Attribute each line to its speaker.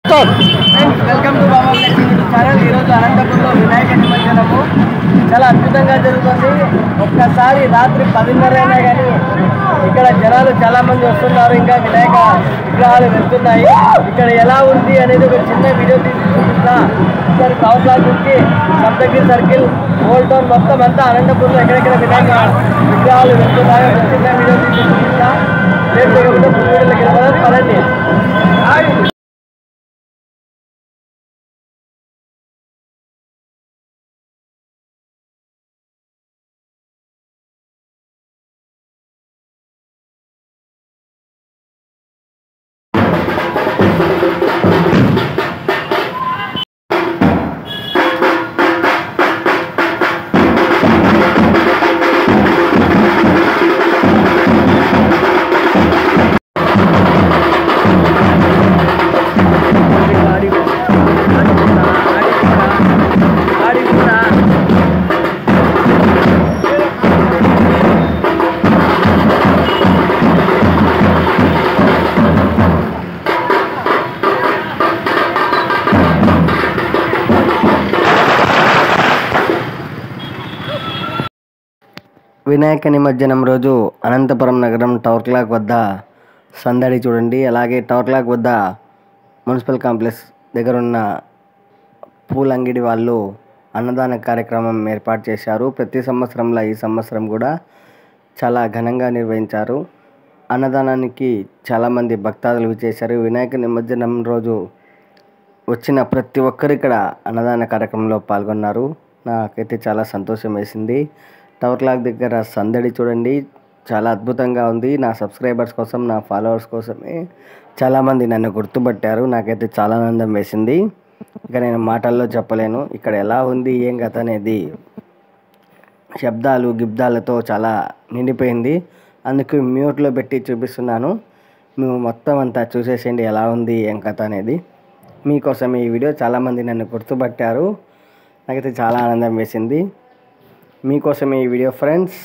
Speaker 1: Welcome to Baba channel. ఈరోజు అనంతపురంలో వినాయక నిమజ్జనము చాలా అద్భుతంగా జరుగుతుంది. ఒక్కసారి రాత్రి 10:30 అయినా కానీ ఇక్కడ జనాలు చాలా మంది వస్తున్నారు. ఇంకా వినాయక విగ్రహాలు వెళ్తున్నాయి. ఇక్కడ ఎలా ఉంది అనేది ఒక చిన్న వీడియో తీసి చూపిస్తా. ఇక్కడ టౌన్ నుంచి సప్తగిరి సర్కిల్, ఓల్డ్ టౌన్ మొత్తం అంతా అనంతపురంలో ఎక్కడెక్కడ వినాయక విగ్రహాలు వెళ్తున్నాయో ఒక చిన్న వీడియో తీసి చూపిస్తా. లేట్ చేయకుండా వీడియోలోకి వెళ్ళడం పదండి. వినాయక నిమజ్జనం రోజు అనంతపురం నగరం టవర్ క్లాక్ వద్ద సందడి చూడండి. అలాగే టవర్ క్లాక్ వద్ద మున్సిపల్ కాంప్లెక్స్ దగ్గర ఉన్న పూలంగిడి వాళ్ళు అన్నదాన కార్యక్రమం ఏర్పాటు చేశారు. ప్రతి సంవత్సరంలో ఈ సంవత్సరం కూడా చాలా ఘనంగా నిర్వహించారు. అన్నదానానికి చాలామంది భక్తాదులు విచ్చేశారు. వినాయక నిమజ్జనం రోజు వచ్చిన ప్రతి ఒక్కరు ఇక్కడ అన్నదాన కార్యక్రమంలో పాల్గొన్నారు. నాకైతే చాలా సంతోషం వేసింది. టవర్ క్లాక్ దగ్గర సందడి చూడండి, చాలా అద్భుతంగా ఉంది. నా సబ్స్క్రైబర్స్ కోసం, నా ఫాలోవర్స్ కోసమే చాలామంది నన్ను గుర్తుపట్టారు. నాకైతే చాలా ఆనందం వేసింది. ఇక నేను మాటల్లో చెప్పలేను ఇక్కడ ఎలా ఉంది ఏం కథ అనేది. శబ్దాలు గిబ్దాలతో చాలా నిండిపోయింది. అందుకు మ్యూట్లో పెట్టి చూపిస్తున్నాను. మేము మొత్తం అంతా చూసేసేయండి ఎలా ఉంది ఏం కథ అనేది. మీకోసం ఈ వీడియో. చాలామంది నన్ను గుర్తుపట్టారు. నాకైతే చాలా ఆనందం వేసింది. మీకోసం ఈ వీడియో ఫ్రెండ్స్.